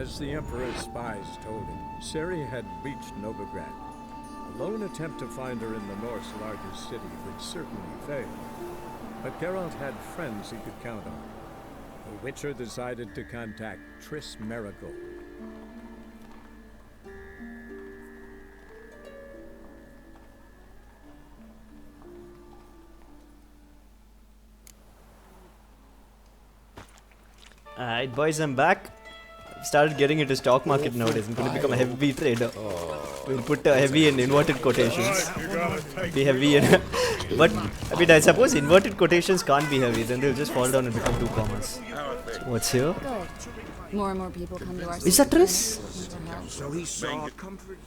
As the Emperor's spies told him, Ciri had reached Novigrad. A lone attempt to find her in the North's largest city would certainly fail. But Geralt had friends he could count on. The Witcher decided to contact Triss Merigold. Alright boys, I'm back. I've started getting into stock market nowadays. I'm going to become a heavy trader. We'll put heavy in inverted quotations. Be heavy in... But, I mean, I suppose inverted quotations can't be heavy. Then they'll just fall down and become 2 commas. What's here? Good. More and more people come to our Is that Triss? So he saw comfort.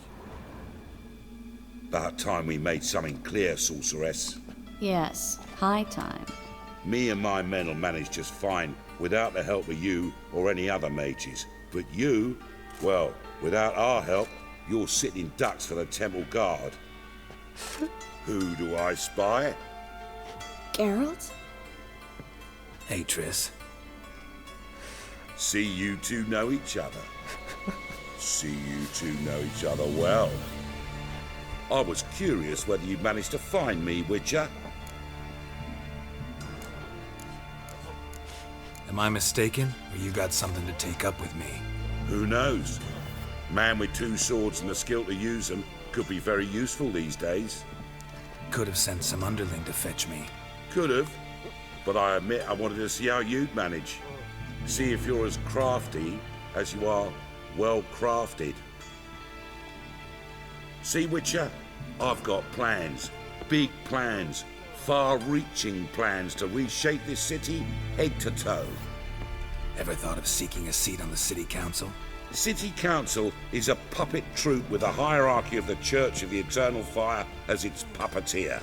About time we made something clear, sorceress. Yes, high time. Me and my men will manage just fine without the help of you or any other mages. But you, well, without our help, you're sitting ducks for the temple guard. Who do I spy? Geralt? Hey, Triss. See you two know each other. See you two know each other well. I was curious whether you'd managed to find me, Witcher. Am I mistaken, or you got something to take up with me? Who knows? Man with 2 swords and the skill to use them could be very useful these days. Could have sent some underling to fetch me. Could have, but I admit I wanted to see how you'd manage. See if you're as crafty as you are well crafted. See, Witcher, I've got plans, big plans, far-reaching plans to reshape this city head to toe. Ever thought of seeking a seat on the city council? City Council is a puppet troupe with a hierarchy of the Church of the Eternal Fire as its puppeteer.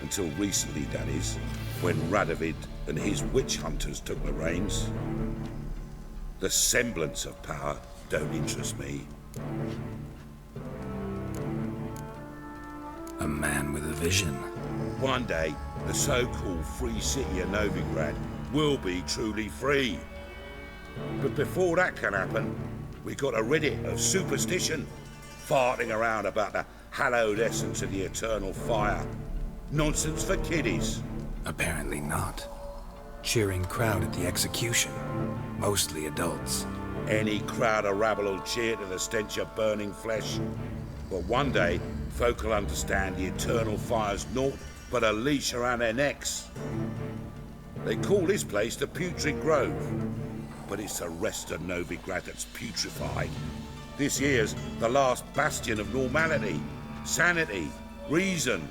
Until recently, that is, when Radovid and his witch hunters took the reins. The semblance of power don't interest me. A man with a vision. One day, the so-called free city of Novigrad will be truly free. But before that can happen, we got to rid it of superstition, farting around about the hallowed essence of the eternal fire. Nonsense for kiddies. Apparently not. Cheering crowd at the execution. Mostly adults. Any crowd of rabble will cheer to the stench of burning flesh. But one day, folk will understand the eternal fire's naught but a leash around their necks. They call this place the Putrid Grove, but it's the rest of Novigrad that's putrefied. This here's the last bastion of normality, sanity, reason.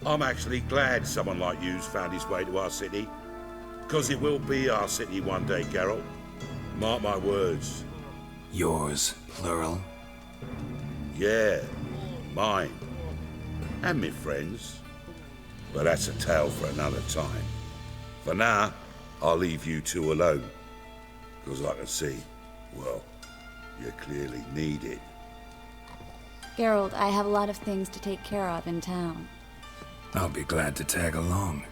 I'm actually glad someone like you's found his way to our city, because it will be our city one day, Geralt. Mark my words. Yours, plural. Yeah, mine. And me friends. But that's a tale for another time. For now, I'll leave you two alone. Because I can see, well, you clearly need it. Geralt, I have a lot of things to take care of in town. I'll be glad to tag along.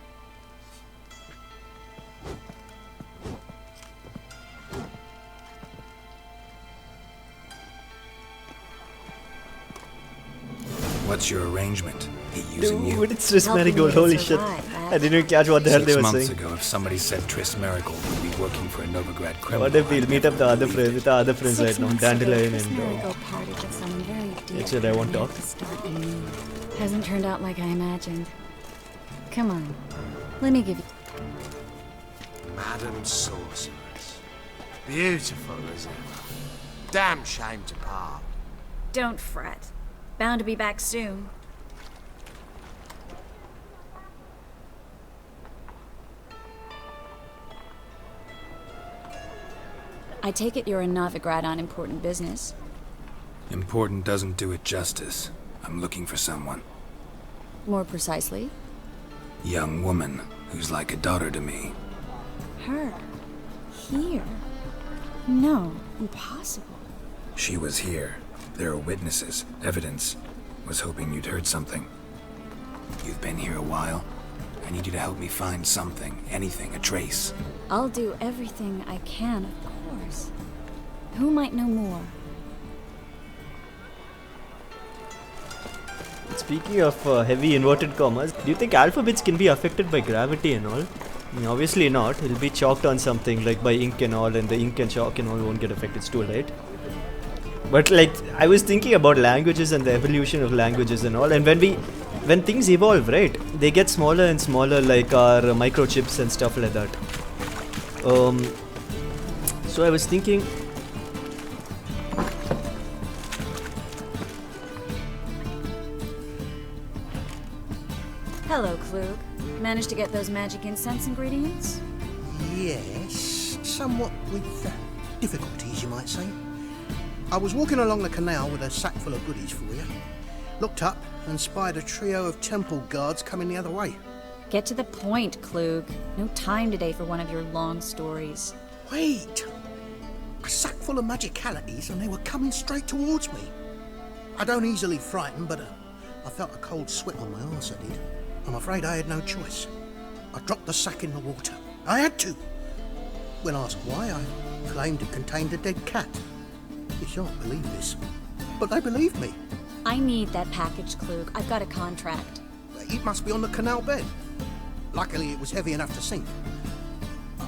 What's your arrangement? He using you? Dude, it's Triss Merigold, holy shit. I didn't even catch what the hell they were 6 saying. months ago, if somebody said Triss Merigold would be working for a Novigrad criminal... What if we'll meet up the other friends with the other friends right now? Dandelion and... Actually, I won't talk. Hasn't turned out like I imagined. Come on, let me give you... Madam Sorceress. Beautiful as ever. Damn shame to part. Don't fret. Bound to be back soon. I take it you're in Novigrad on important business. Important doesn't do it justice. I'm looking for someone. More precisely? Young woman who's like a daughter to me. Her? Here? No, impossible. She was here. There are witnesses, evidence. Was hoping you'd heard something. You've been here a while? I need you to help me find something, anything, a trace. I'll do everything I can, of course. Who might know more? Speaking of heavy inverted commas, do you think alphabets can be affected by gravity and all? I mean, obviously not. It'll be chalked on something like by ink and all, and the ink and chalk and all won't get affected. It's too late. But like, I was thinking about languages and the evolution of languages and all, and when things evolve, right, they get smaller and smaller, like our microchips and stuff like that. So I was thinking, Hello, Klug. Managed to get those magic incense ingredients? Yes, somewhat with difficulties, you might say. I was walking along the canal with a sack full of goodies for you. Looked up and spied a trio of temple guards coming the other way. Get to the point, Klug. No time today for one of your long stories. Wait! A sack full of magicalities and they were coming straight towards me. I don't easily frighten, but I felt a cold sweat on my arse, I did. I'm afraid I had no choice. I dropped the sack in the water. I had to. When asked why, I claimed it contained a dead cat. You shan't believe this, but they believed me. I need that package, Klug. I've got a contract. It must be on the canal bed. Luckily, it was heavy enough to sink.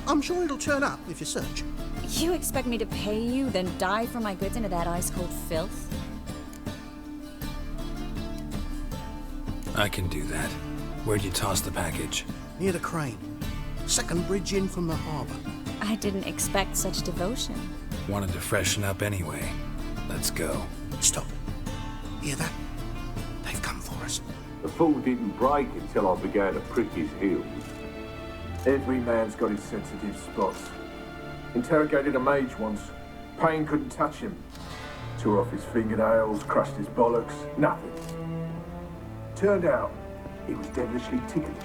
I'm sure it'll turn up if you search. You expect me to pay you, then dive for my goods into that ice-cold filth? I can do that. Where'd you toss the package? Near the crane. Second bridge in from the harbour. I didn't expect such devotion. Wanted to freshen up anyway. Let's go. Stop. Hear that? They've come for us. The fall didn't break until I began to prick his heels. Every man's got his sensitive spots. Interrogated a mage once. Pain couldn't touch him. Tore off his fingernails, crushed his bollocks, nothing. Turned out, he was devilishly ticklish.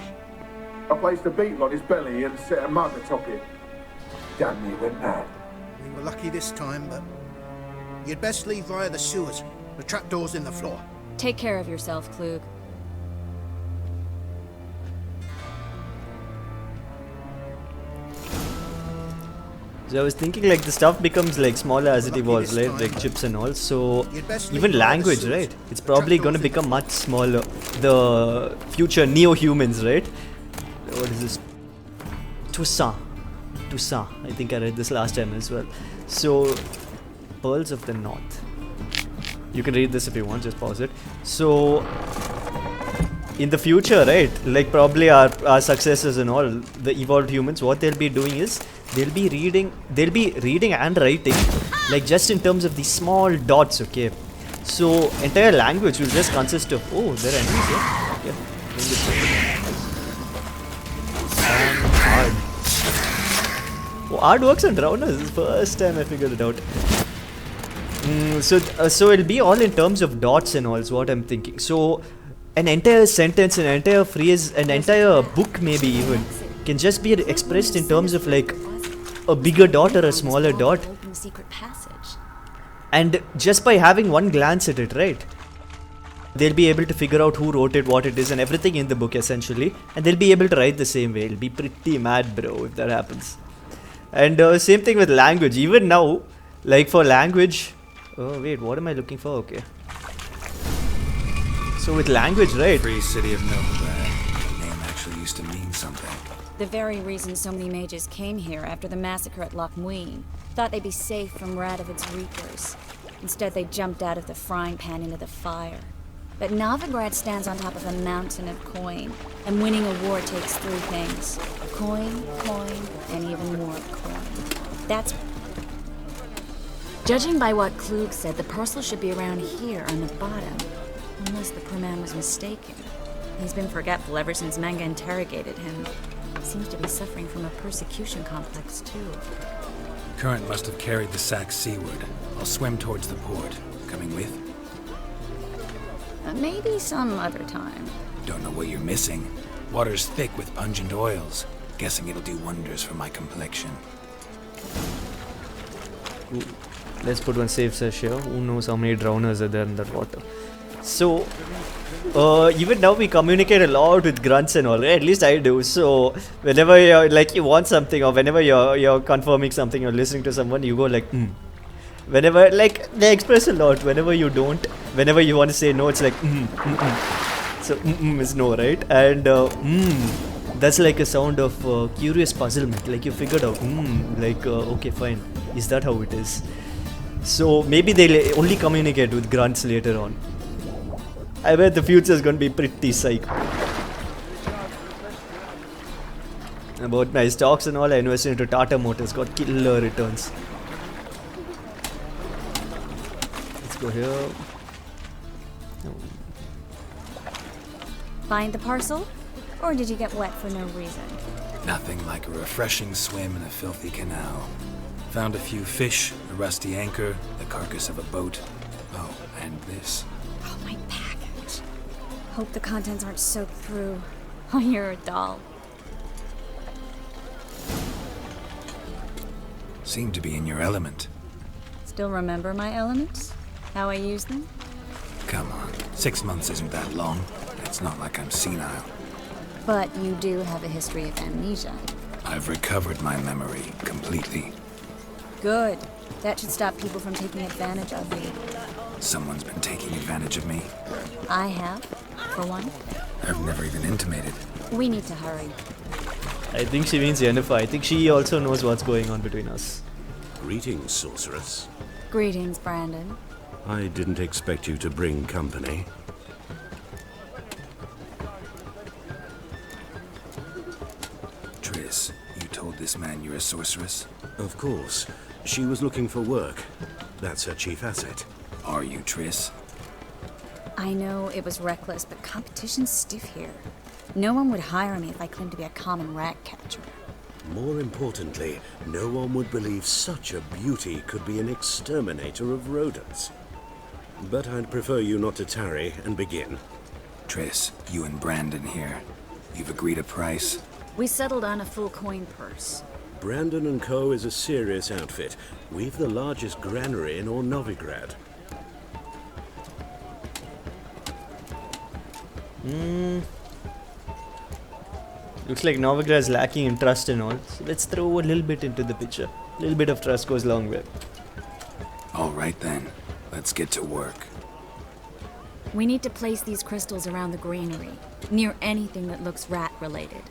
I placed a beetle on his belly and set a mug atop it. Damn near went mad. We were lucky this time, but you'd best leave via the sewers. The trapdoor's in the floor. Take care of yourself, Klug. so I was thinking like the stuff becomes like smaller as it evolves, right? Like chips and all. So even language, right? It's probably going to become much smaller. The future neo-humans, right? What is this? Tusa. I think I read this last time as well. So, Pearls of the North. You can read this if you want, just pause it. So, in the future, right, like probably our successors and all, the evolved humans, what they'll be doing is, they'll be reading and writing, like just in terms of these small dots, okay? So, entire language will just consist of, oh, there are enemies here. Okay. Hard. Oh, hard works on drowners. This is the first time I figured it out. So it'll be all in terms of dots and all is what I'm thinking. So an entire sentence, an entire phrase, an entire book maybe even can just be expressed in terms of like a bigger dot or a smaller dot. And just by having one glance at it, right? They'll be able to figure out who wrote it, what it is, and everything in the book essentially. And they'll be able to write the same way. It'll be pretty mad, bro, if that happens. And same thing with language. Even now, like for language... Oh wait, what am I looking for? Okay. So with language, right? Free city of Novigrad. The name actually used to mean something. The very reason so many mages came here after the massacre at Loch Muin. Thought they'd be safe from Radovic's reapers. Instead, they jumped out of the frying pan into the fire. But Novigrad stands on top of a mountain of coin, and winning a war takes three things. Coin, and even more coin. That's... Judging by what Klug said, the parcel should be around here on the bottom. Unless the poor man was mistaken. He's been forgetful ever since Manga interrogated him. Seems to be suffering from a persecution complex, too. Current must have carried the sack seaward. I'll swim towards the port. Coming with? Maybe some other time. Don't know what you're missing. Water's thick with pungent oils. Guessing it'll do wonders for my complexion. Ooh. Let's put one safe sesh here. Who knows how many drowners are there in that water. So, even now we communicate a lot with grunts and all, right? At least I do. So, whenever you're like you want something, or whenever you're confirming something, or listening to someone, you go like Whenever like they express a lot. Whenever you don't, whenever you want to say no, it's like So is no, right? And that's like a sound of curious puzzlement. Like you figured out like okay, fine. Is that how it is? So maybe they'll only communicate with grunts later on. I bet the future is going to be pretty psycho. About my stocks and all, I invested into Tata Motors, got killer returns. Let's go here. Find the parcel? Or did you get wet for no reason? Nothing like a refreshing swim in a filthy canal. Found a few fish, a rusty anchor, the carcass of a boat. Oh, and this. Oh, my package. Hope the contents aren't soaked through. Oh, you're a doll. Seem to be in your element. Still remember my elements? How I use them? Come on, 6 months isn't that long. It's not like I'm senile. But you do have a history of amnesia. I've recovered my memory completely. Good. That should stop people from taking advantage of you. Someone's been taking advantage of me. I have, for one. I've never even intimated. We need to hurry. I think she means Yennefer. I think she also knows what's going on between us. Greetings, sorceress. Greetings, Brandon. I didn't expect you to bring company. Triss, you told this man you're a sorceress? Of course. She was looking for work. That's her chief asset. Are you, Triss? I know it was reckless, but competition's stiff here. No one would hire me if I claimed to be a common rat catcher. More importantly, no one would believe such a beauty could be an exterminator of rodents. But I'd prefer you not to tarry and begin. Triss, you and Brandon here. You've agreed a price? We settled on a full coin purse. Brandon & Co. is a serious outfit. We've the largest granary in all Novigrad. Looks like Novigrad is lacking in trust and all. So let's throw a little bit into the picture. A little bit of trust goes a long way. Alright then. Let's get to work. We need to place these crystals around the granary, near anything that looks rat-related.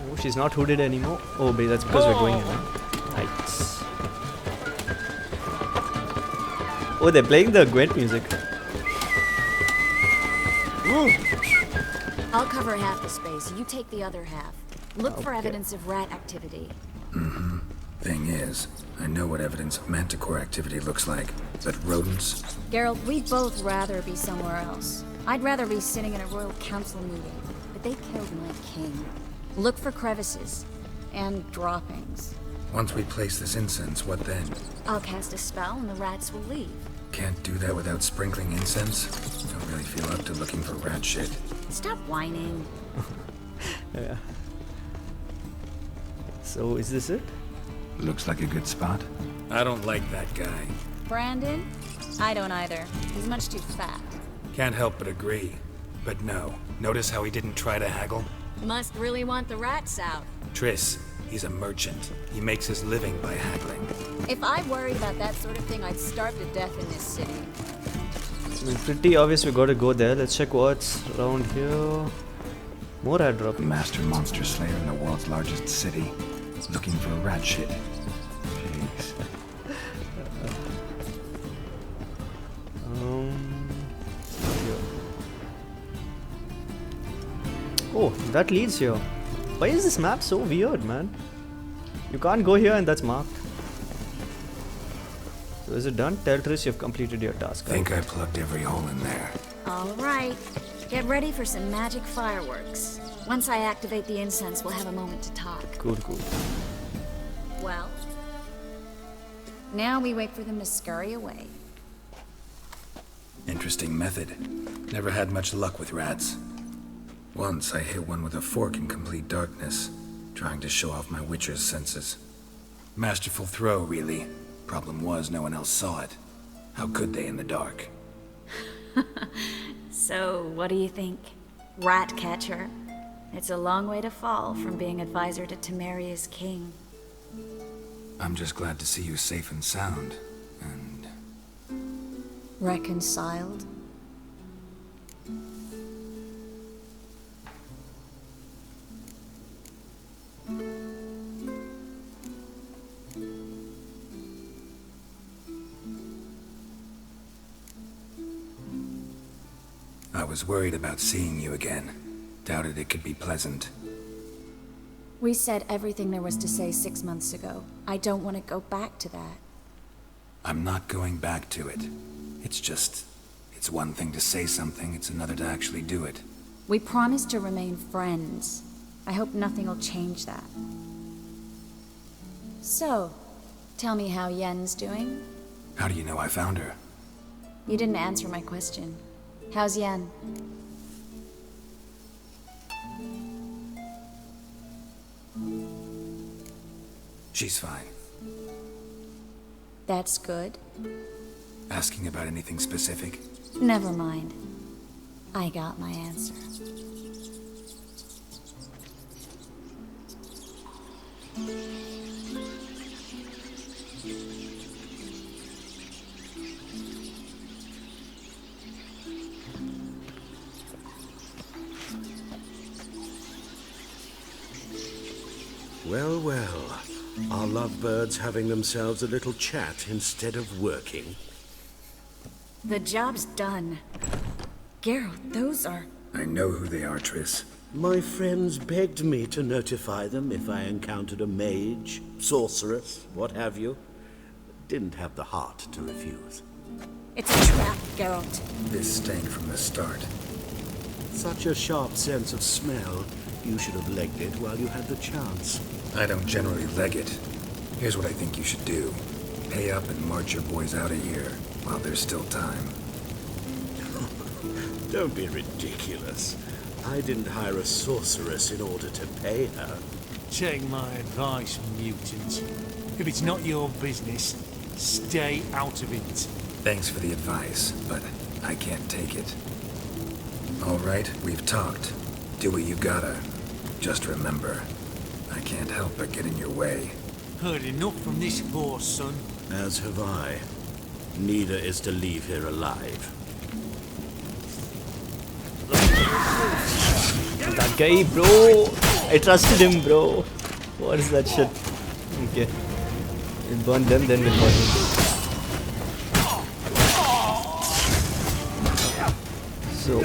Oh, she's not hooded anymore. Oh, but that's because we're going in. Nice. Oh, they're playing the Gwent music. Ooh. I'll cover half the space, you take the other half. Look for evidence of rat activity. Thing is, I know what evidence of manticore activity looks like, but rodents? Geralt, we'd both rather be somewhere else. I'd rather be sitting in a royal council meeting, but they killed my king. Look for crevices and droppings. Once we place this incense, what then? I'll cast a spell and the rats will leave. Can't do that without sprinkling incense? Don't really feel up to looking for rat shit. Stop whining. Yeah. So, is this it? Looks like a good spot. I don't like that guy. Brandon? I don't either. He's much too fat. Can't help but agree. But no, notice how he didn't try to haggle? Must really want the rats out. Triss, he's a merchant. He makes his living by haggling. If I worried about that sort of thing, I'd starve to death in this city. It's pretty obvious we gotta go there. Let's check what's around here. More ad drop. Master monster slayer in the world's largest city. Looking for a rat shit. Jeez. Here. Oh, that leads here. Why is this map so weird, man? You can't go here and that's marked. So is it done? Tell Triss you've completed your task. I think I plugged every hole in there. All right. Get ready for some magic fireworks. Once I activate the incense, we'll have a moment to talk. Cool, cool. Well, now we wait for them to scurry away. Interesting method. Never had much luck with rats. Once I hit one with a fork in complete darkness, trying to show off my witcher's senses. Masterful throw, really. Problem was, no one else saw it. How could they in the dark? So, what do you think? Rat catcher? It's a long way to fall from being advisor to Temeria's king. I'm just glad to see you safe and sound, and... Reconciled? I was worried about seeing you again. Doubted it could be pleasant. We said everything there was to say 6 months ago. I don't want to go back to that. I'm not going back to it. It's one thing to say something, it's another to actually do it. We promised to remain friends. I hope nothing will change that. So, tell me how Yen's doing? How do you know I found her? You didn't answer my question. How's Yen? She's fine. That's good. Asking about anything specific? Never mind. I got my answer. Well, well. Are lovebirds having themselves a little chat instead of working? The job's done. Geralt, those are... I know who they are, Triss. My friends begged me to notify them if I encountered a mage, sorceress, what have you. Didn't have the heart to refuse. It's a trap, Geralt. This stank from the start. Such a sharp sense of smell. You should have legged it while you had the chance. I don't generally leg it. Here's what I think you should do. Pay up and march your boys out of here, while there's still time. Don't be ridiculous. I didn't hire a sorceress in order to pay her. Take my advice, mutant. If it's not your business, stay out of it. Thanks for the advice, but I can't take it. All right, we've talked. Do what you gotta. Just remember, I can't help but get in your way. Heard enough from this horse, son. As have I. Neither is to leave here alive. That guy, bro. I trusted him, bro. What is that shit? Okay. We'll burn them, then we'll burn him. So,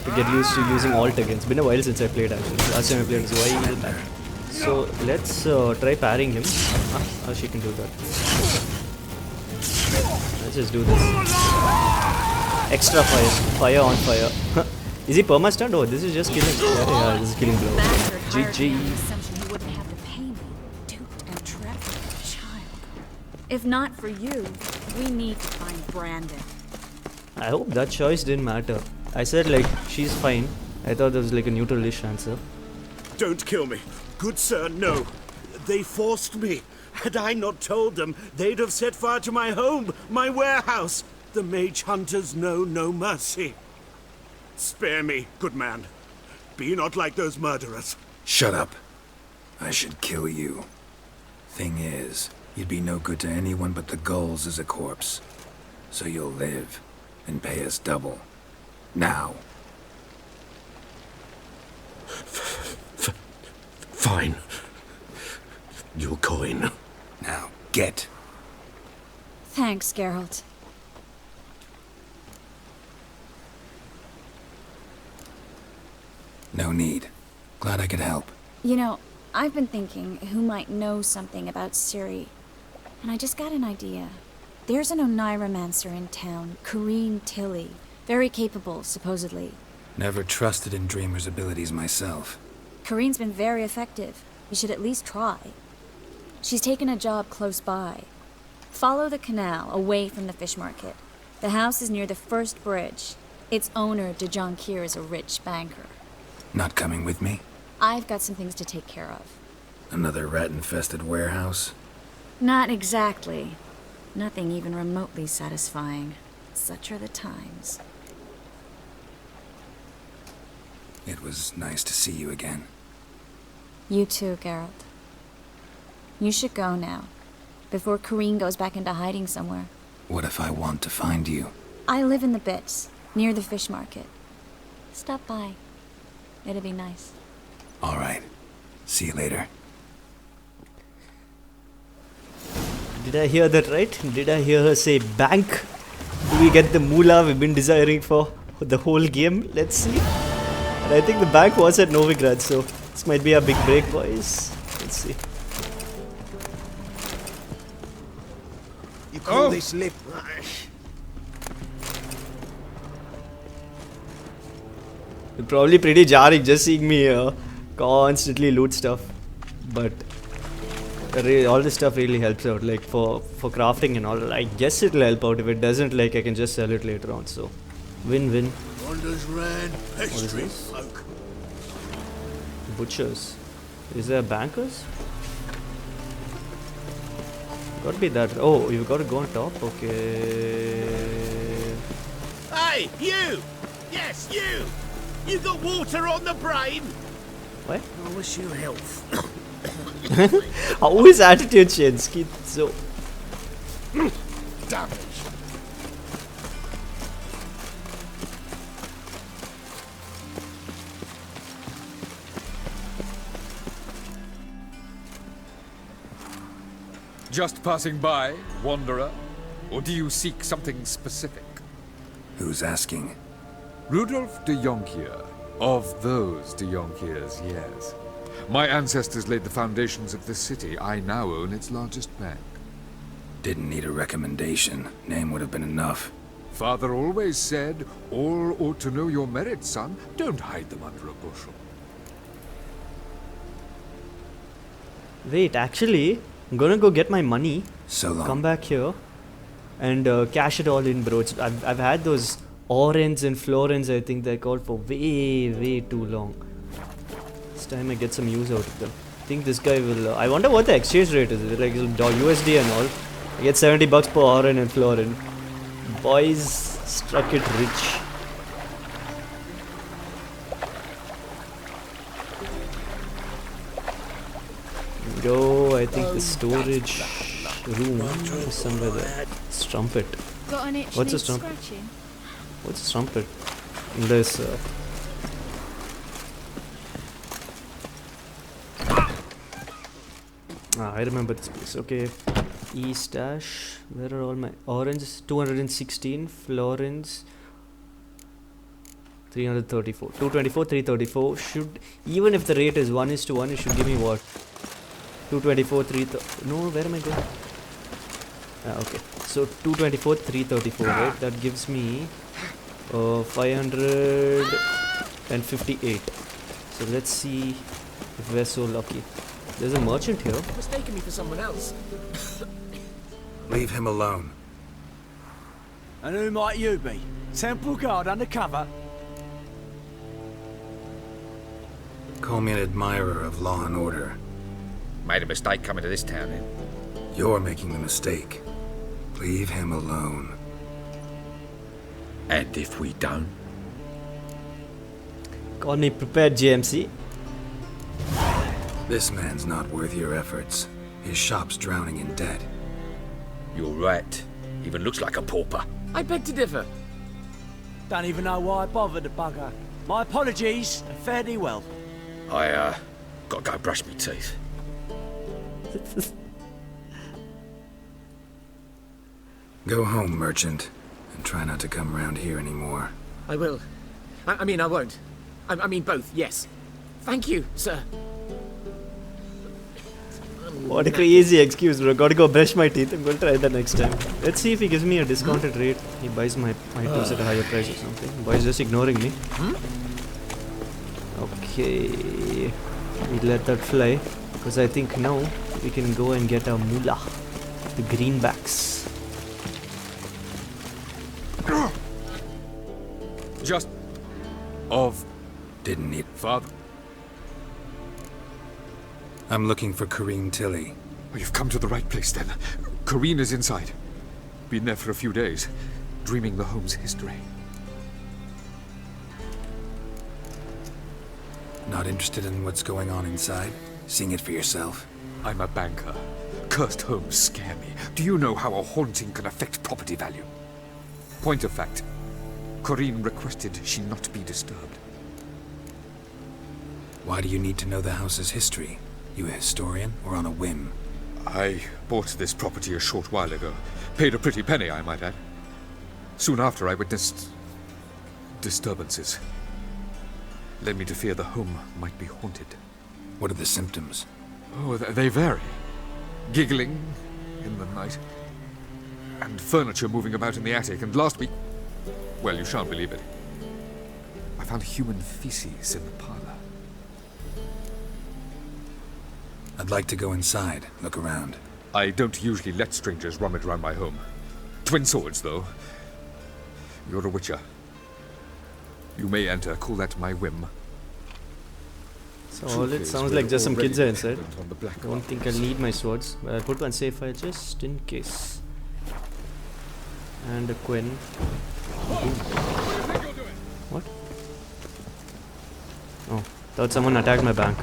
to get used to using alt again. It's been a while since I played actually. Last time I played was a while back. So let's try parrying him. Oh, she can do that. Let's just do this. Extra fire. Fire on fire. Is he perma-stunned? Oh, this is just killing. Yeah, this is killing blow. GG. If not for you, we need to find Brandon. I hope that choice didn't matter. I said like, she's fine. I thought there was like a neutral-ish answer. Don't kill me. Good sir, no. They forced me. Had I not told them, they'd have set fire to my home, my warehouse. The mage hunters know no mercy. Spare me, good man. Be not like those murderers. Shut up. I should kill you. Thing is, you'd be no good to anyone but the gulls as a corpse. So you'll live and pay us double. Now. Fine. Your coin. Now, get. Thanks, Geralt. No need. Glad I could help. You know, I've been thinking who might know something about Ciri. And I just got an idea. There's an Oneiromancer in town, Corrine Tilly. Very capable, supposedly. Never trusted in Dreamer's abilities myself. Corrine's been very effective. You should at least try. She's taken a job close by. Follow the canal, away from the fish market. The house is near the first bridge. Its owner, de Jonquier, is a rich banker. Not coming with me? I've got some things to take care of. Another rat-infested warehouse? Not exactly. Nothing even remotely satisfying. Such are the times. It was nice to see you again. You too, Geralt. You should go now, before Corrine goes back into hiding somewhere. What if I want to find you? I live in the Bits, near the fish market. Stop by. It'd be nice. All right. See you later. Did I hear that right? Did I hear her say bank? Do we get the moolah we've been desiring for the whole game? Let's see. And I think the bank was at Novigrad, so this might be a big break, boys. Let's see. You call this lip? It's probably pretty jarring just seeing me constantly loot stuff, but all this stuff really helps out, like for crafting and all. I guess it'll help out. If it doesn't, like I can just sell it later on. So win-win. Wanders round What is pestering this? folk. Butchers. Is there bankers? Gotta be that. Oh, you've got to go on top. Okay. Hey, you! Yes, you! You got water on the brain? What? I wish you health. How is attitude change? So. Damage. Just passing by, wanderer? Or do you seek something specific? Who's asking? Rudolf de Jonkier. Of those de Jonkiers, yes. My ancestors laid the foundations of this city. I now own its largest bank. Didn't need a recommendation. Name would have been enough. Father always said, all ought to know your merits, son. Don't hide them under a bushel. Wait, actually, I'm gonna go get my money. So long. Come back here and cash it all in, bro. I've had those Orens and Florens, I think they're called, for way too long. This time I get some use out of them. I think this guy will. I wonder what the exchange rate is. Is it like USD and all? I get 70 bucks per Oren and Floren. Boys struck it rich. Go, I think the storage room is somewhere there. Strumpet. Got an itch. What's a strumpet? What's a strumpet? This. I remember this place. Okay. E-stash. Where are all my oranges? 216. Florins. 334. 224, 334. Should, even if the rate is 1:1, it should give me what? 224, 330. No, where am I going? Okay. So 224, 334, right? That gives me 558. So let's see if we're so lucky. There's a merchant here. Mistaken me for someone else. Leave him alone. And who might you be? Temple guard undercover? Call me an admirer of law and order. Made a mistake coming to this town, then. You're making the mistake. Leave him alone. And if we don't? Call me prepared, JMC. This man's not worth your efforts. His shop's drowning in debt. You're right. Even looks like a pauper. I beg to differ. Don't even know why I bothered the bugger. My apologies, and fare thee well. I, gotta go brush me teeth. Go home, merchant, and try not to come around here anymore. I will. I mean, I won't. I mean, both, yes. Thank you, sir. What a crazy excuse, bro. Gotta go brush my teeth. I'm gonna try that next time. Let's see if he gives me a discounted rate. He buys my items at a higher price or something. Boy's just ignoring me. Okay. We let that fly. Because I think now we can go and get a moolah. The greenbacks. Just... of... Didn't need... Father... I'm looking for Corrine Tilly. Oh, you've come to the right place then. Corrine is inside. Been there for a few days. dreaming the home's history. Not interested in what's going on inside? Seeing it for yourself? I'm a banker. Cursed homes scare me. Do you know how a haunting can affect property value? Point of fact, Corinne requested she not be disturbed. Why do you need to know the house's history? You a historian, or on a whim? I bought this property a short while ago. Paid a pretty penny, I might add. Soon after, I witnessed disturbances. Led me to fear the home might be haunted. What are the symptoms? Oh, they vary. Giggling in the night. And furniture moving about in the attic. And last week... well, you shan't believe it. I found human feces in the parlor. I'd like to go inside, look around. I don't usually let strangers rummage around my home. Twin swords, though. You're a witcher. You may enter, call that my whim. So all it sounds like just some kids are inside. I don't think I'll need my swords, but I'll put one safe fire just in case. And a Quinn. What? Oh, thought someone attacked my bank.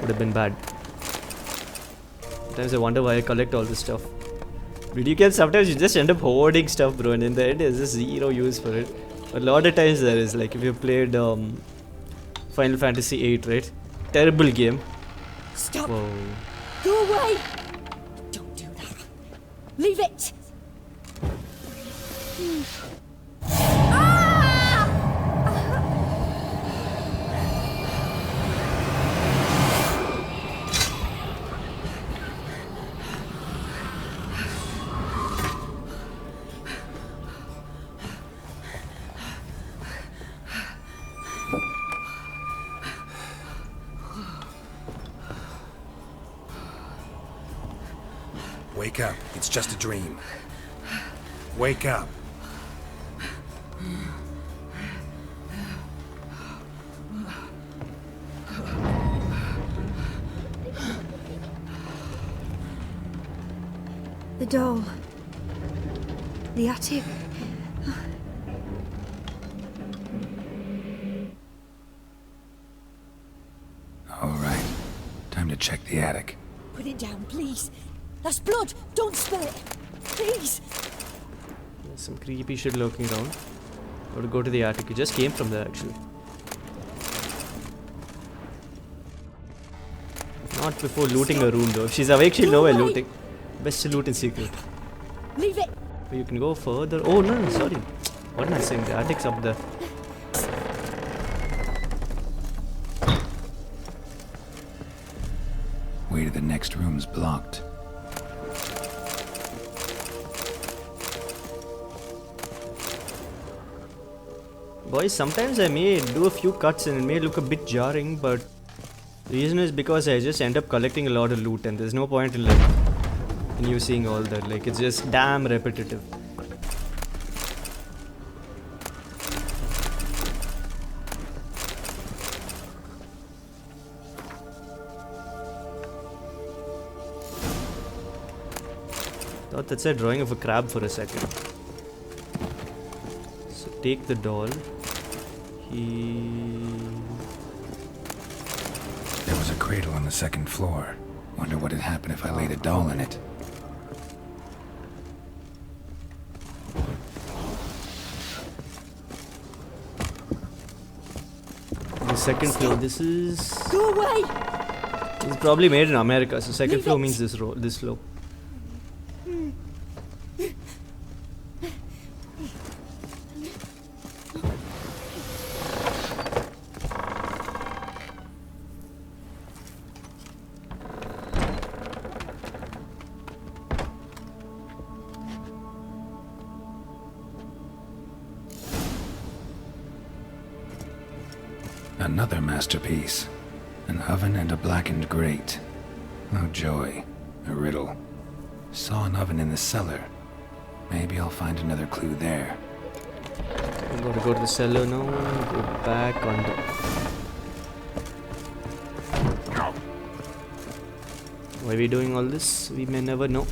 Would have been bad. Sometimes I wonder why I collect all this stuff. Video games, sometimes you just end up hoarding stuff, bro, and in the end there's just zero use for it. But a lot of times there is, like if you played Final Fantasy VIII, right? Terrible game. Stop! Whoa. Go away! Don't do that. Leave it! Wake up. It's just a dream. Wake up. The doll. The attic. All right. Time to check the attic. Put it down, please. That's blood. Don't spill it. Please. There's some creepy shit lurking around. Gotta go to the attic. You just came from there, actually. Not before looting a room, though. If she's awake, she'll know we're looting. Best to loot in secret. Leave it. But you can go further. Oh, no, sorry. What am I saying? The attic's up there. Way to the next room's blocked. Boys, sometimes I may do a few cuts and it may look a bit jarring, but the reason is because I just end up collecting a lot of loot and there's no point in you seeing all that. Like, it's just damn repetitive. Thought that's a drawing of a crab for a second. So take the doll. There was a cradle on the second floor. Wonder what had happened if I laid a doll in it. The second floor, this is... Go away! It's probably made in America, so second floor means this floor. Another masterpiece. An oven and a blackened grate. Oh joy. A riddle. Saw an oven in the cellar. Maybe I'll find another clue there. I'm gonna go to the cellar now. Go back on the... Why are we doing all this? We may never know.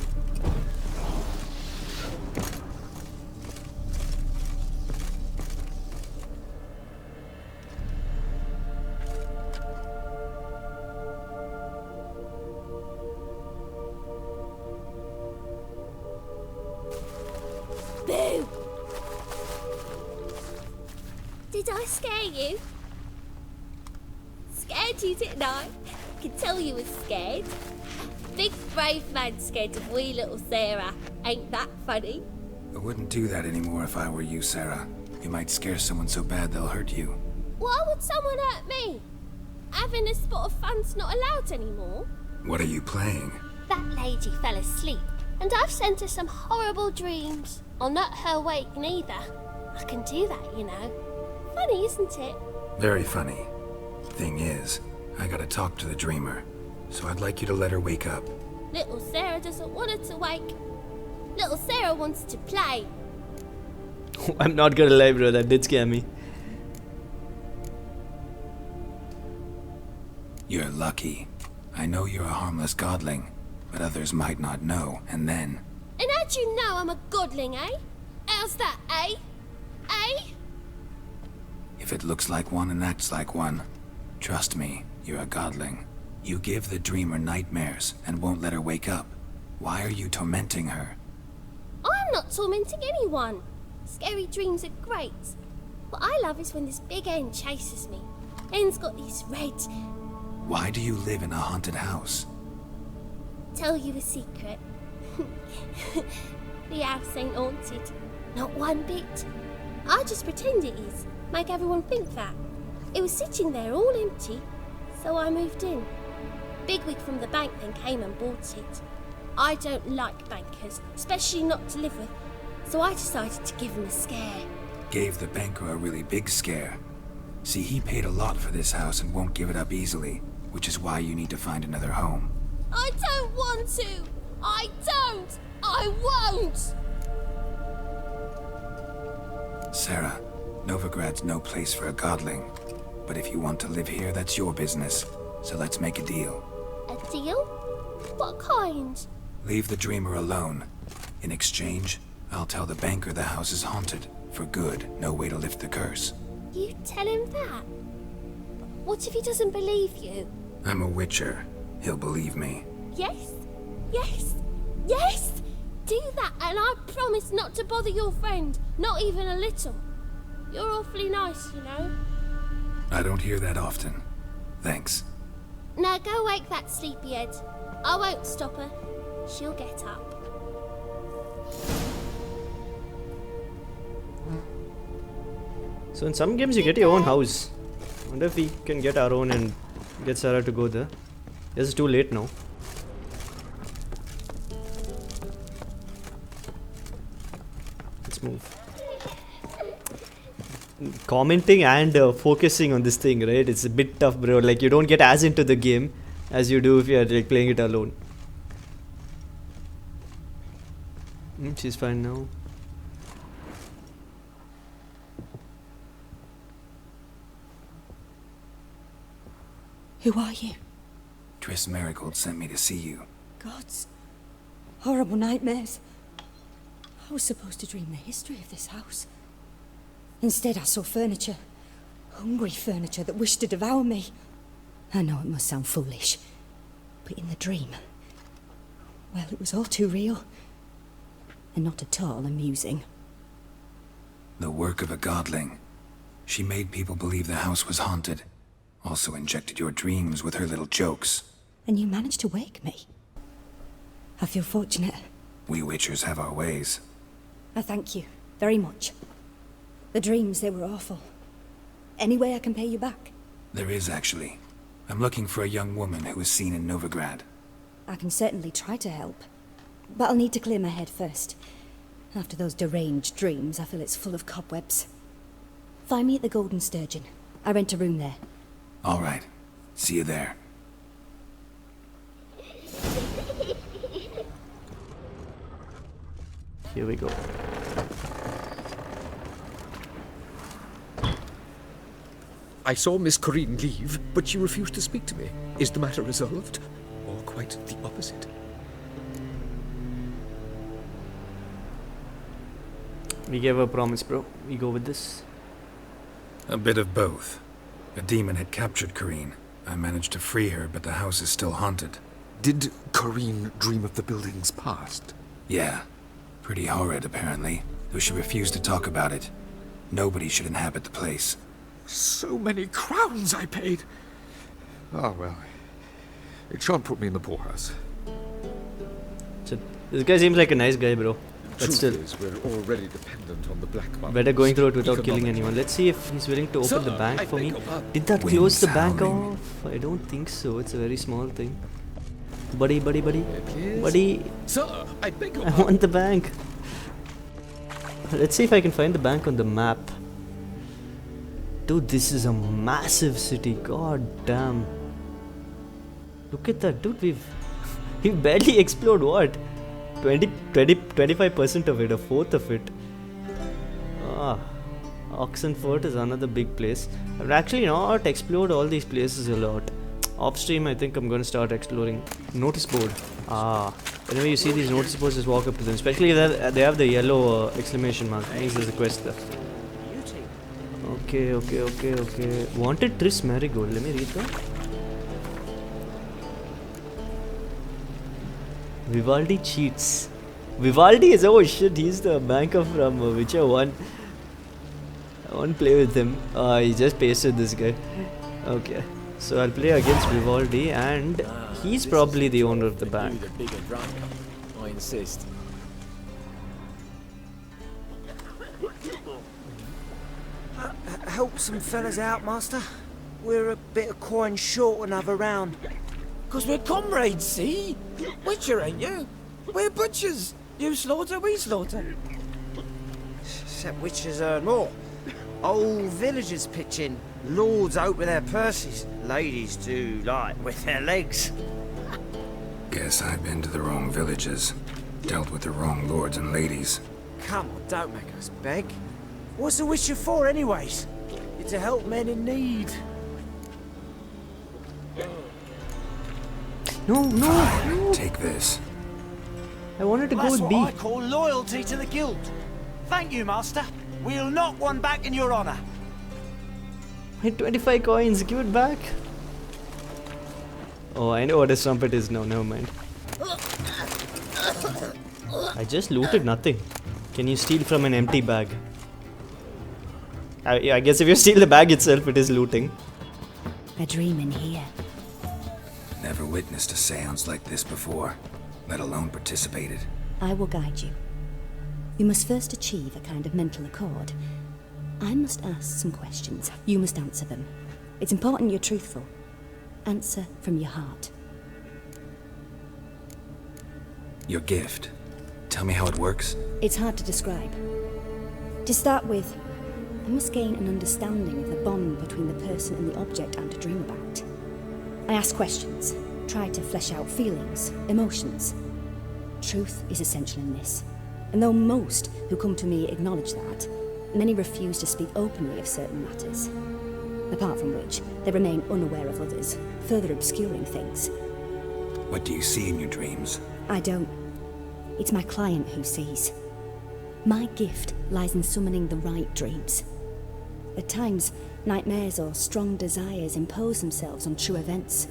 Did I scare you? Scared you, didn't I? I could tell you were scared. Big brave man scared of wee little Sarah. Ain't that funny? I wouldn't do that anymore if I were you, Sarah. You might scare someone so bad they'll hurt you. Why would someone hurt me? Having a spot of fun's not allowed anymore. What are you playing? That lady fell asleep, and I've sent her some horrible dreams. I'll not her wake neither. I can do that, you know. Funny, isn't it? Very funny. Thing is, I gotta talk to the dreamer, so I'd like you to let her wake up. Little Sarah doesn't want her to wake. Little Sarah wants to play. I'm not gonna lie, bro, that did scare me. You're lucky. I know you're a harmless godling, but others might not know, and then... And how'd you know I'm a godling, eh? How's that, eh? Eh? If it looks like one and acts like one, trust me, you're a godling. You give the dreamer nightmares and won't let her wake up. Why are you tormenting her? I'm not tormenting anyone. Scary dreams are great. What I love is when this big hen chases me. Hen's got these red... Why do you live in a haunted house? Tell you a secret. The house ain't haunted. Not one bit. I just pretend it is. Make everyone think that. It was sitting there all empty, so I moved in. Bigwig from the bank then came and bought it. I don't like bankers, especially not to live with, so I decided to give him a scare. Gave the banker a really big scare. See, he paid a lot for this house and won't give it up easily, which is why you need to find another home. I don't want to! I don't! I won't! Sarah, Novigrad's no place for a godling. But if you want to live here, that's your business. So let's make a deal. A deal? What kind? Leave the dreamer alone. In exchange, I'll tell the banker the house is haunted. For good, no way to lift the curse. You tell him that? What if he doesn't believe you? I'm a witcher. He'll believe me. Yes? Yes? Yes! Do that and I promise not to bother your friend. Not even a little. You're awfully nice, you know. I don't hear that often. Thanks. Now go wake that sleepyhead. I won't stop her. She'll get up. So in some games you get your own house. Wonder if we can get our own and get Sarah to go there. This is too late now. Let's move. Commenting and focusing on this thing, right? It's a bit tough, bro. Like you don't get as into the game as you do if you're like playing it alone. She's fine now. Who are you? Triss Merigold sent me to see you. Gods. Horrible nightmares. I was supposed to dream the history of this house. Instead, I saw furniture. Hungry furniture that wished to devour me. I know it must sound foolish, but in the dream, well, it was all too real. And not at all amusing. The work of a godling. She made people believe the house was haunted. Also injected your dreams with her little jokes. And you managed to wake me. I feel fortunate. We witchers have our ways. I thank you very much. The dreams, they were awful. Any way I can pay you back? There is, actually. I'm looking for a young woman who was seen in Novigrad. I can certainly try to help. But I'll need to clear my head first. After those deranged dreams, I feel it's full of cobwebs. Find me at the Golden Sturgeon. I rent a room there. All right. See you there. Here we go. I saw Miss Corinne leave, but she refused to speak to me. Is the matter resolved? Or quite the opposite? We gave a promise, bro. We go with this. A bit of both. A demon had captured Corinne. I managed to free her, but the house is still haunted. Did Corinne dream of the building's past? Yeah. Pretty horrid, apparently, though she refused to talk about it. Nobody should inhabit the place. So many crowns I paid. Ah, well. It shan't put me in the poorhouse. So, this guy seems like a nice guy, bro. But Truth still, is, we're already dependent on the black market. better going through it without killing anyone. Let's see if he's willing to open the bank for me. Did that close the bank off? I don't think so. It's a very small thing. Buddy. Buddy. Sir, I beg your I want the bank. Let's see if I can find the bank on the map. Dude, this is a massive city. God damn. Look at that, dude. We've barely explored what? 25% of it, a fourth of it. Oxenford is another big place. I've actually not explored all these places a lot. Off stream, I think I'm going to start exploring. Notice board. Whenever you see these notice boards, just walk up to them. Especially if they have the yellow exclamation mark. It means there's a quest there. Okay. Wanted Triss Merigold. Let me read that. Vivaldi cheats. Vivaldi is, oh shit, he's the banker from Witcher 1. I want to play with him. He just pasted this guy. Okay, so I'll play against Vivaldi, and he's probably the owner of the bank. I insist. Help some fellas out, master. We're a bit of coin short another round. 'Cause we're comrades, see? Witcher, ain't you? We're butchers. You slaughter, we slaughter. Except witchers earn more. Old villagers pitch in. Lords out with their purses. Ladies do like with their legs. Guess I've been to the wrong villages. Dealt with the wrong lords and ladies. Come on, don't make us beg. What's the witcher for, anyways? It's to help men in need. No. Take this. I wanted to go with B. That's what I call loyalty to the guild. Thank you, master. We'll knock one back in your honor. I had 25 coins. Give it back. Oh, I know what a trumpet is now. Never mind. I just looted nothing. Can you steal from an empty bag? I guess if you steal the bag itself, it is looting. A dream in here. Never witnessed a seance like this before, let alone participated. I will guide you. You must first achieve a kind of mental accord. I must ask some questions. You must answer them. It's important you're truthful. Answer from your heart. Your gift. Tell me how it works. It's hard to describe. To start with, I must gain an understanding of the bond between the person and the object I'm to dream about. I ask questions, try to flesh out feelings, emotions. Truth is essential in this. And though most who come to me acknowledge that, many refuse to speak openly of certain matters. Apart from which, they remain unaware of others, further obscuring things. What do you see in your dreams? I don't. It's my client who sees. My gift lies in summoning the right dreams. At times, nightmares or strong desires impose themselves on true events.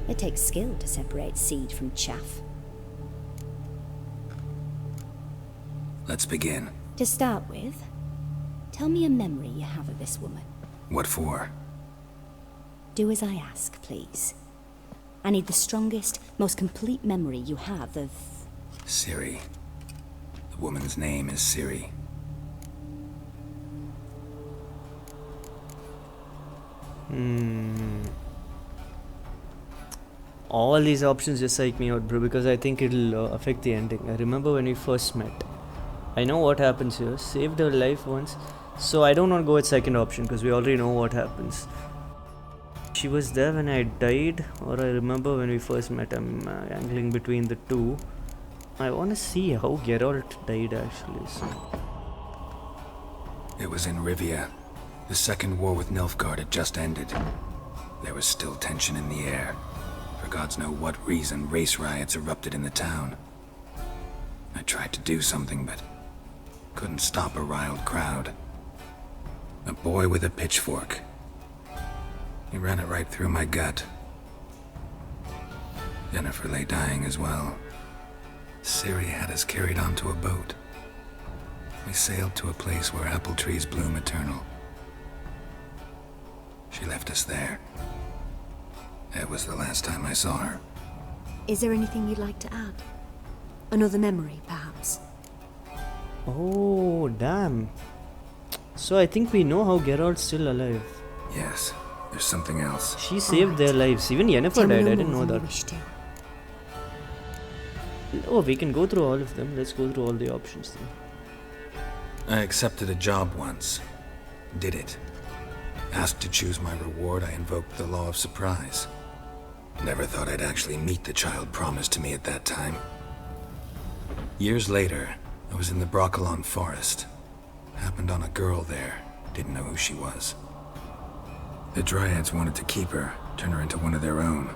It takes skill to separate seed from chaff. Let's begin. To start with, tell me a memory you have of this woman. What for? Do as I ask, please. I need the strongest, most complete memory you have of... Ciri. The woman's name is Ciri. All these options just psych me out, bro, because I think it'll affect the ending. I remember when we first met. I know what happens here. Saved her life once. So I don't want to go with second option because we already know what happens. She was there when I died, or I remember when we first met. I'm angling between the two. I want to see how Geralt died actually. So. It was in Rivia. The second war with Nilfgaard had just ended. There was still tension in the air. For gods know what reason, race riots erupted in the town. I tried to do something, but couldn't stop a riled crowd. A boy with a pitchfork. He ran it right through my gut. Jennifer lay dying as well. Ciri had us carried onto a boat. We sailed to a place where apple trees bloom eternal. She left us there. That was the last time I saw her. Is there anything you'd like to add? Another memory, perhaps? Oh, damn. So I think we know how Geralt's still alive. Yes, there's something else. She saved their lives. Even Yennefer died. I didn't know that. Oh, we can go through all of them. Let's go through all the options then. I accepted a job once. Did it. Asked to choose my reward, I invoked the law of surprise. Never thought I'd actually meet the child promised to me at that time. Years later, I was in the Broccolon forest. Happened on a girl there. Didn't know who she was. The Dryads wanted to keep her, turn her into one of their own.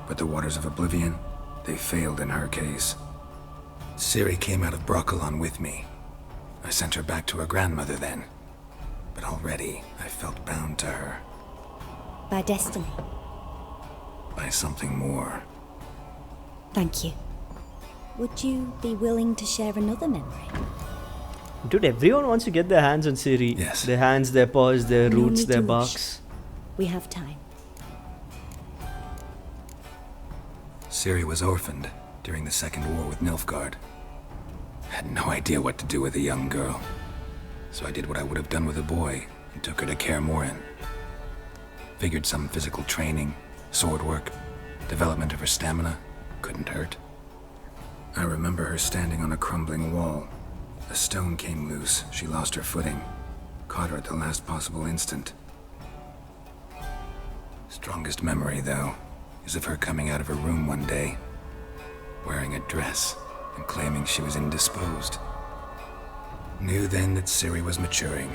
But the Waters of Oblivion, they failed in her case. Ciri came out of Broccolon with me. I sent her back to her grandmother then. But already, I felt bound to her. By destiny. By something more. Thank you. Would you be willing to share another memory? Dude, everyone wants to get their hands on Ciri. Yes. Their hands, their paws, their No roots, need their to rush. barks. We have time. Ciri was orphaned during the Second War with Nilfgaard. Had no idea what to do with a young girl. So I did what I would have done with a boy and took her to Kaer Morhen. Figured some physical training, sword work, development of her stamina couldn't hurt. I remember her standing on a crumbling wall. A stone came loose, she lost her footing. Caught her at the last possible instant. Strongest memory, though, is of her coming out of her room one day, wearing a dress and claiming she was indisposed. Knew then that Ciri was maturing.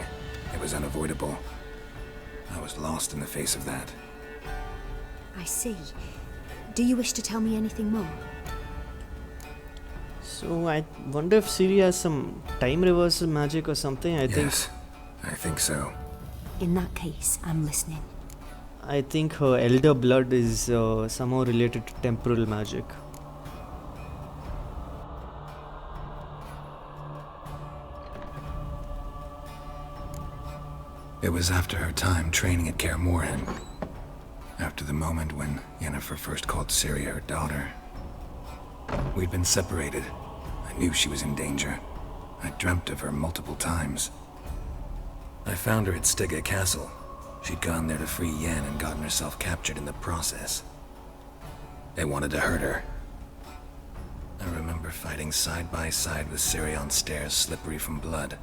It was unavoidable. I was lost in the face of that. I see. Do you wish to tell me anything more? So I wonder if Ciri has some time reversal magic or something. I think so. In that case, I'm listening. I think her elder blood is somehow related to temporal magic. It was after her time training at Kaer Morhen. After the moment when Yennefer first called Ciri her daughter. We'd been separated. I knew she was in danger. I dreamt of her multiple times. I found her at Stygga Castle. She'd gone there to free Yen and gotten herself captured in the process. They wanted to hurt her. I remember fighting side by side with Ciri on stairs slippery from blood.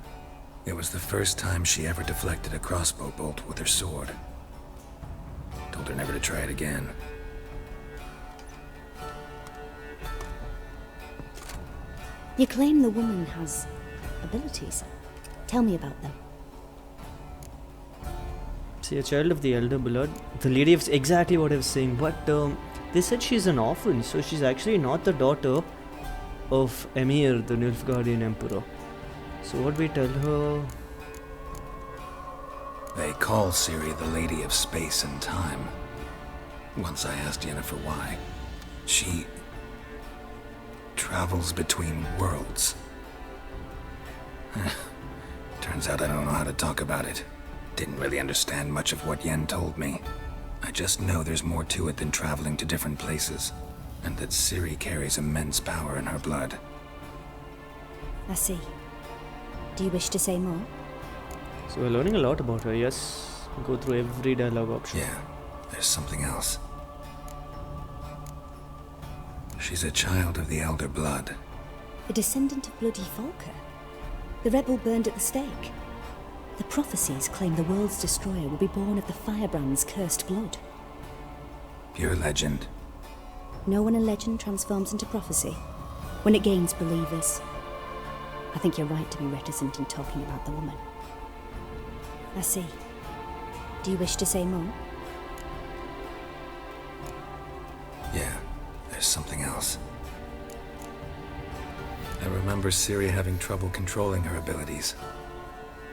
It was the first time she ever deflected a crossbow bolt with her sword. Told her never to try it again. You claim the woman has abilities. Tell me about them. See, a child of the elder blood. The lady of exactly what I was saying, but they said she's an orphan, so she's actually not the daughter of Emir, the Nilfgaardian emperor. So what we tell her? They call Ciri the Lady of Space and Time. Once I asked Yennefer why. She travels between worlds. Turns out I don't know how to talk about it. Didn't really understand much of what Yen told me. I just know there's more to it than traveling to different places, and that Ciri carries immense power in her blood. I see. Do you wish to say more? So we're learning a lot about her, yes. Go through every dialogue option. Yeah, there's something else. She's a child of the Elder Blood. A descendant of bloody Volker. The rebel burned at the stake. The prophecies claim the world's destroyer will be born of the firebrand's cursed blood. Pure legend. Know when a legend transforms into prophecy? When it gains believers. I think you're right to be reticent in talking about the woman. I see. Do you wish to say more? Yeah, there's something else. I remember Ciri having trouble controlling her abilities.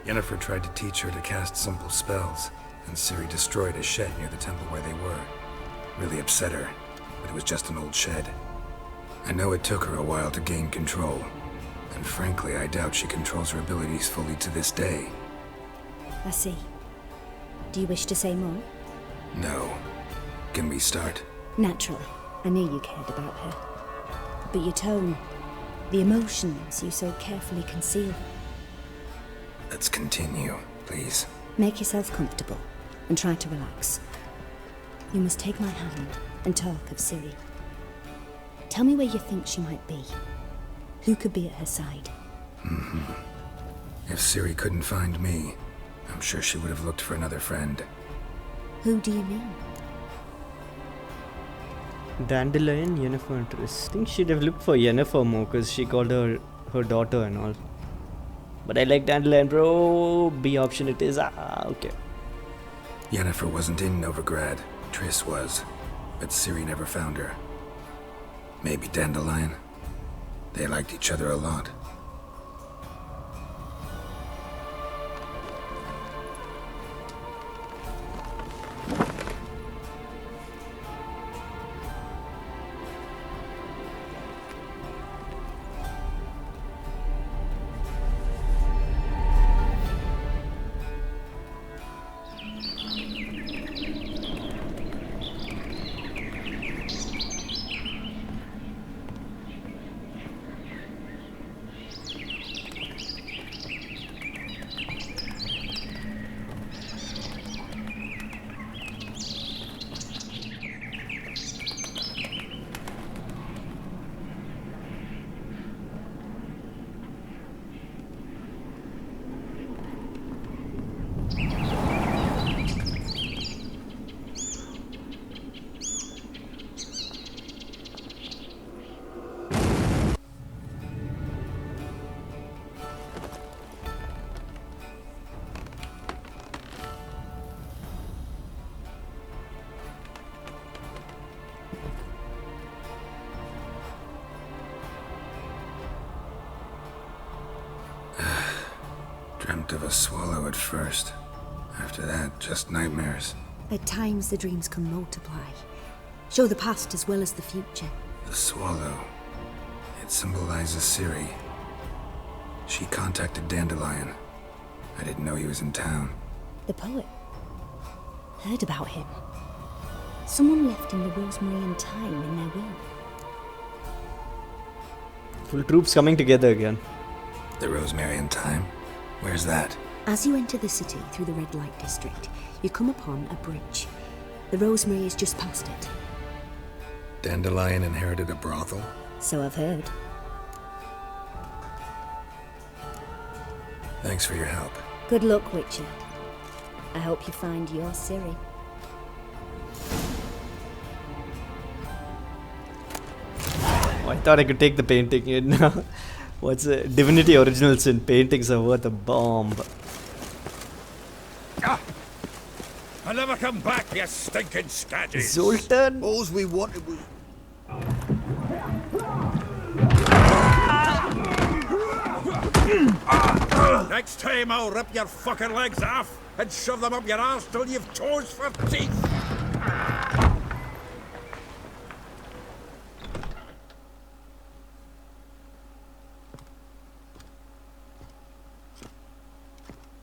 Yennefer tried to teach her to cast simple spells, and Ciri destroyed a shed near the temple where they were. Really upset her, but it was just an old shed. I know it took her a while to gain control, and frankly, I doubt she controls her abilities fully to this day. I see. Do you wish to say more? No. Can we start? Naturally. I knew you cared about her. But your tone, the emotions you so carefully conceal. Let's continue, please. Make yourself comfortable and try to relax. You must take my hand and talk of Ciri. Tell me where you think she might be. Who could be at her side? If Ciri couldn't find me, I'm sure she would have looked for another friend. Who do you mean? Dandelion, Yennefer, and Triss. I think she'd have looked for Yennefer more because she called her daughter and all. But I like Dandelion, bro. B option it is. Okay. Yennefer wasn't in Novigrad. Triss was. But Ciri never found her. Maybe Dandelion. They liked each other a lot. Dreamt of a swallow at first. After that, just nightmares. At times the dreams can multiply. Show the past as well as the future. The swallow. It symbolizes Ciri. She contacted Dandelion. I didn't know he was in town. The poet. Heard about him. Someone left him the rosemary and thyme in their will. Full troops coming together again. The rosemary and thyme? Where's that? As you enter the city through the red light district, you come upon a bridge. The rosemary is just past it. Dandelion inherited a brothel? So I've heard. Thanks for your help. Good luck, Witcher. I hope you find your Ciri. Oh, I thought I could take the painting in. What's Divinity Original Sin? Paintings are worth a bomb. I'll never come back, you stinking scadgies. Zoltan? All we wanted was... Next time I'll rip your fucking legs off and shove them up your arse till you've toes for teeth.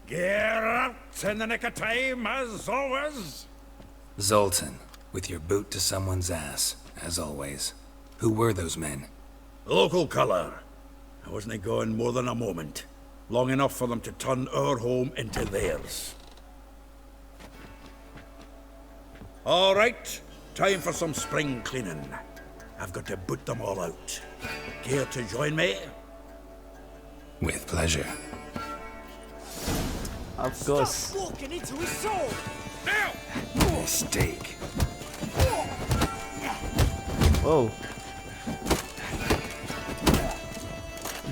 Geralt, in the nick of time, as always. Zoltan, with your boot to someone's ass, as always. Who were those men? Local colour. I wasn't going more than a moment. Long enough for them to turn our home into theirs. All right, time for some spring cleaning. I've got to boot them all out. Care to join me? With pleasure. Of course. Stop walking into his sword! Now! Mistake. Whoa.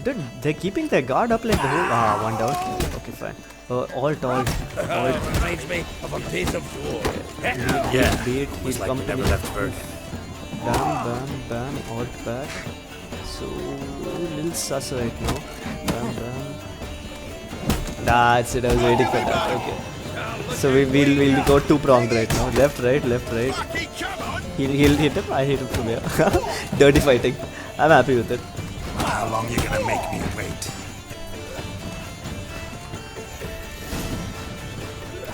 Dude, they're keeping their guard up like the whole... one down. Okay, fine. Alt. Reminds me of a piece of war. Yeah. Beat, he's like company. never left Berg. Bam, alt back. So, little sus right now. Bam. That's it, I was waiting for that, okay. So we'll go two-pronged right now. Left, right. He'll hit him, I hit him from here. Dirty fighting. I'm happy with it. How long are you gonna make me wait?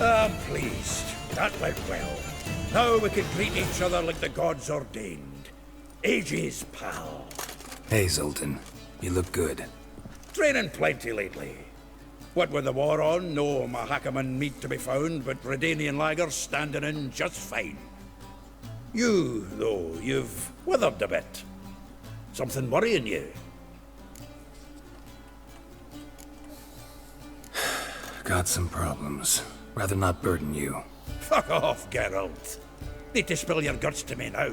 I'm pleased. That went well. Now we can greet each other like the gods ordained. Ages, pal. Hey, Zoltan. You look good. Training plenty lately. What with the war on, no Mahakaman meat to be found, but Redanian lagers standing in just fine. You, though, you've withered a bit. Something worrying you? Got some problems. Rather not burden you. Fuck off, Geralt. Need to spill your guts to me now.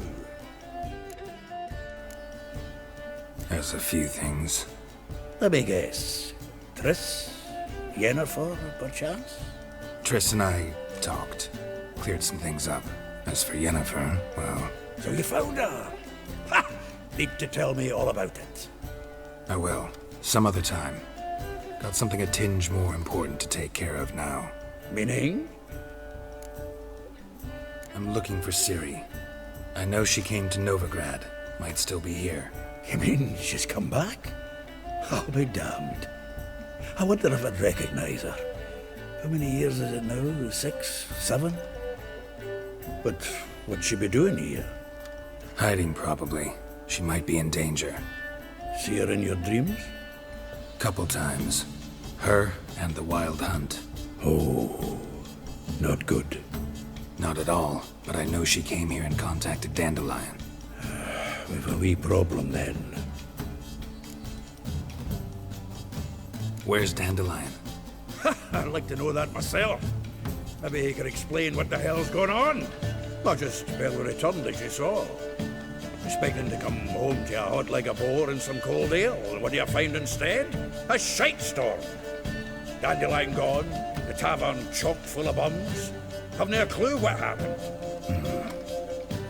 There's a few things. Let me guess. Triss? Yennefer, perchance? Triss and I talked. Cleared some things up. As for Yennefer, well... So you found her? Ha! Need to tell me all about it. I will. Some other time. Got something a tinge more important to take care of now. Meaning? I'm looking for Ciri. I know she came to Novigrad. Might still be here. You mean she's come back? I'll be damned. I wonder if I'd recognize her. How many years is it now? 6? 7? But what'd she be doing here? Hiding, probably. She might be in danger. See her in your dreams? Couple times. Her and the Wild Hunt. Oh, not good. Not at all, but I know she came here and contacted Dandelion. We've a wee problem then. Where's Dandelion? I'd like to know that myself. Maybe he could explain what the hell's going on. Not just barely returned, as you saw. Expecting to come home to a hot like a boar and some cold ale. And what do you find instead? A shite storm. Dandelion gone, the tavern chock full of bums. Haven't a clue what happened.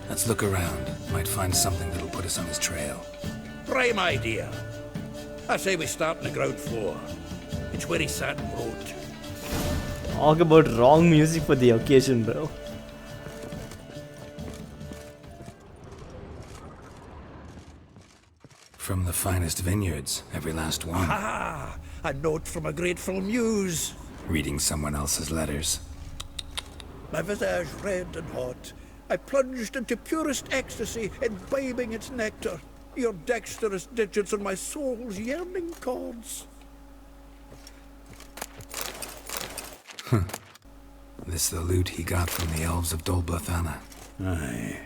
Let's look around. Might find something that'll put us on his trail. Prime idea. I say we start on the ground floor. It's where he sat and wrote. Talk about wrong music for the occasion, bro. From the finest vineyards, every last one. Ah, a note from a grateful muse. Reading someone else's letters. My visage red and hot, I plunged into purest ecstasy, imbibing its nectar. Your dexterous digits on my soul's yearning chords. This the loot he got from the elves of Dol Blathanna. Aye.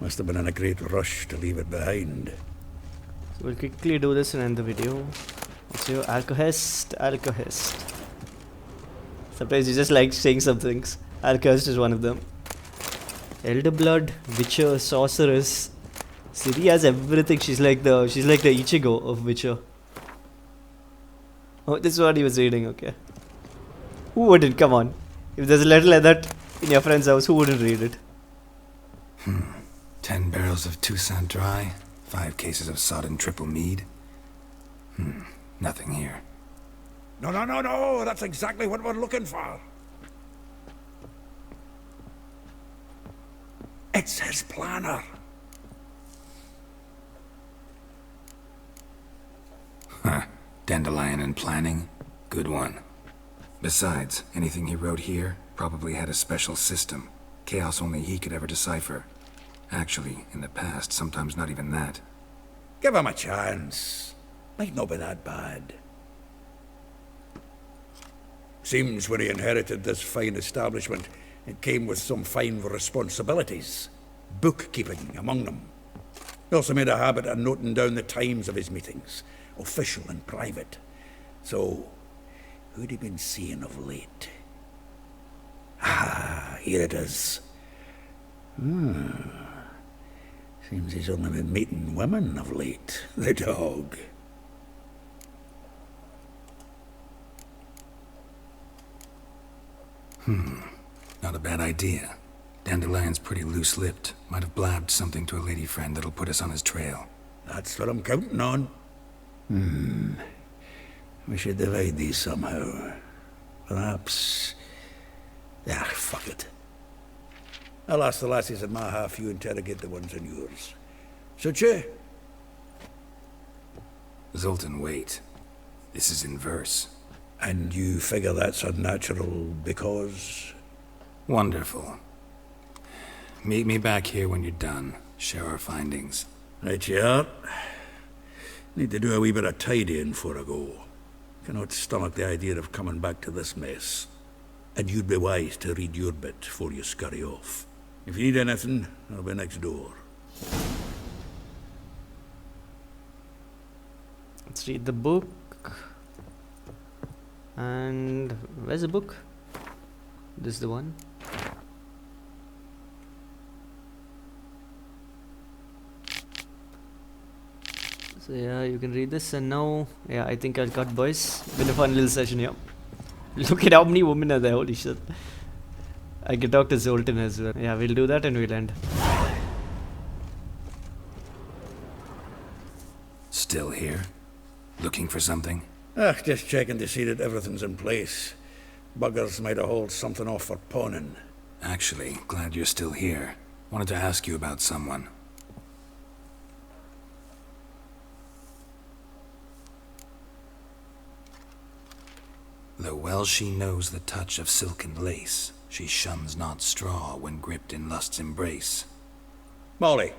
Must have been in a great rush to leave it behind. So we'll quickly do this and end the video. What's your alcohest? Alcohest. Sometimes you just like saying some things. Alcohest is one of them. Elder Blood, Witcher, Sorceress. Ciri has everything. She's like the Ichigo of Witcher. Oh, this is what he was reading, okay. Who wouldn't? Come on. If there's a letter like that in your friend's house, who wouldn't read it? 10 barrels of Toussaint Dry, 5 cases of sodden triple mead. Nothing here. No, that's exactly what we're looking for. It's his planner. Dandelion and planning? Good one. Besides, anything he wrote here probably had a special system. Chaos only he could ever decipher. Actually, in the past, sometimes not even that. Give him a chance. Might not be that bad. Seems when he inherited this fine establishment, it came with some fine responsibilities. Bookkeeping among them. He also made a habit of noting down the times of his meetings, official and private. So, who'd he been seeing of late? Ah, here it is. Seems he's only been meeting women of late, the dog. Not a bad idea. Dandelion's pretty loose-lipped. Might have blabbed something to a lady friend that'll put us on his trail. That's what I'm counting on. We should divide these somehow. Perhaps... fuck it. I'll ask the lassies in my half, you interrogate the ones in yours. Suit you? Zoltan, wait. This is in verse. And you figure that's unnatural because... Wonderful. Meet me back here when you're done. Share our findings. Right you are. Need to do a wee bit of tidying before I go. Cannot stomach the idea of coming back to this mess. And you'd be wise to read your bit before you scurry off. If you need anything, I'll be next door. Let's read the book. And where's the book? This is the one. So yeah, you can read this, and now, yeah, I think I'll cut, boys. Been a fun little session here. Look at how many women are there, holy shit. I can talk to Zoltan as well. Yeah, we'll do that and we'll end. Still here? Looking for something? Just checking to see that everything's in place. Buggers might have hauled something off for pawning. Actually, glad you're still here. Wanted to ask you about someone. Though well she knows the touch of silken lace, she shuns not straw when gripped in lust's embrace. Molly,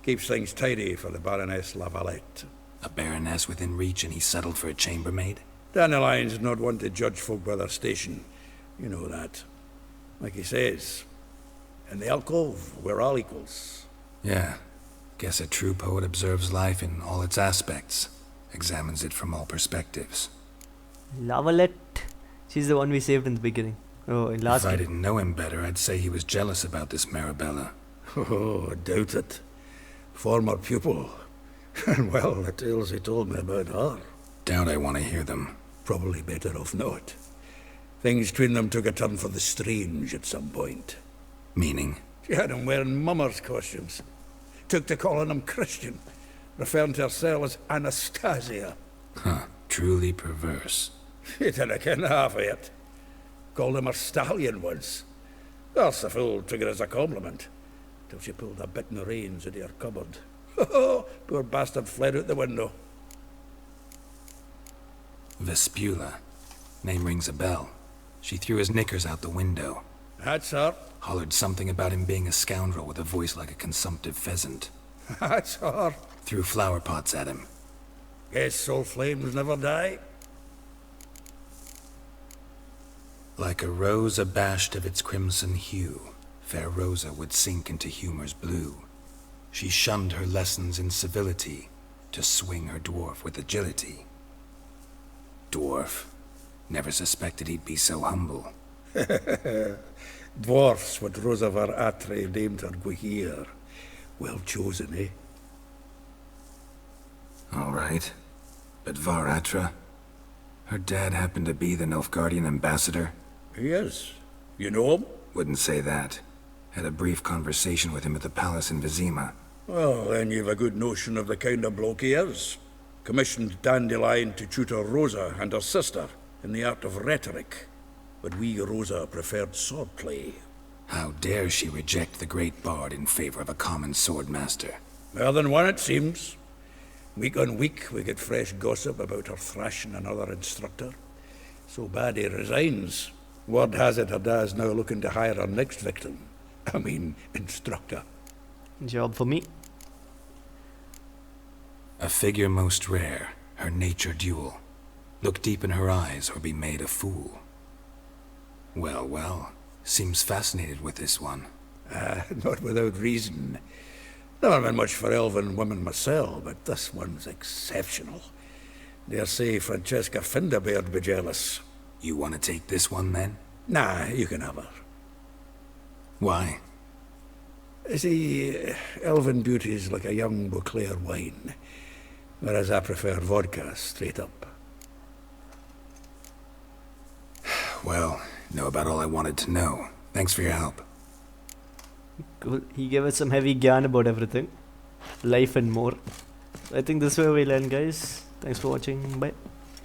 keeps things tidy for the Baroness Lavalette. A baroness within reach and he settled for a chambermaid? Dandelion's not one to judge folk by their station. You know that. Like he says, in the alcove, we're all equals. Yeah. Guess a true poet observes life in all its aspects, examines it from all perspectives. Lavalette. She's the one we saved in the beginning. Oh, in last If I didn't know him better, I'd say he was jealous about this Marabella. Oh, I doubt it. Former pupil. And well, the tales he told me about her. Doubt I want to hear them. Probably better off not. Things between them took a turn for the strange at some point. Meaning? She had him wearing mummers' costumes. Took to calling him Christian, referring to herself as Anastasia. Huh, truly perverse. She didn't ken half of it. Called him her stallion once. That's the fool took it as a compliment. Till she pulled a bit in the reins into her cupboard. Poor bastard fled out the window. Vespula. Name rings a bell. She threw his knickers out the window. That's her. Hollered something about him being a scoundrel with a voice like a consumptive pheasant. That's her. Threw flower pots at him. Guess soul flames never die. Like a rose abashed of its crimson hue, fair Rosa would sink into humor's blue. She shunned her lessons in civility to swing her dwarf with agility. Dwarf. Never suspected he'd be so humble. Dwarf's what Rosa var Atre named her Guihir. Well chosen, eh? All right. But Var Atra? Her dad happened to be the Nilfgaardian ambassador? He is. You know him? Wouldn't say that. Had a brief conversation with him at the palace in Vizima. Well, then you've a good notion of the kind of bloke he is. Commissioned Dandelion to tutor Rosa and her sister in the art of rhetoric. But we, Rosa, preferred swordplay. How dare she reject the great bard in favor of a common swordmaster? More than one, it seems. Week on week, we get fresh gossip about her thrashing another instructor. So bad he resigns. Word has it her dad's now looking to hire her next victim. I mean, instructor. Job for me. A figure most rare, her nature dual. Look deep in her eyes or be made a fool. Well, well, seems fascinated with this one. Not without reason. Never been much for elven women myself, but this one's exceptional. Dare say Francesca Finderbeard be jealous. You want to take this one, then? Nah, you can have her. Why? See, elven beauty's like a young Beauclair wine, whereas I prefer vodka straight up. Well, know about all I wanted to know. Thanks for your help. Cool. He gave us some heavy gyan about everything. Life and more. I think this is where we'll end, guys. Thanks for watching. Bye.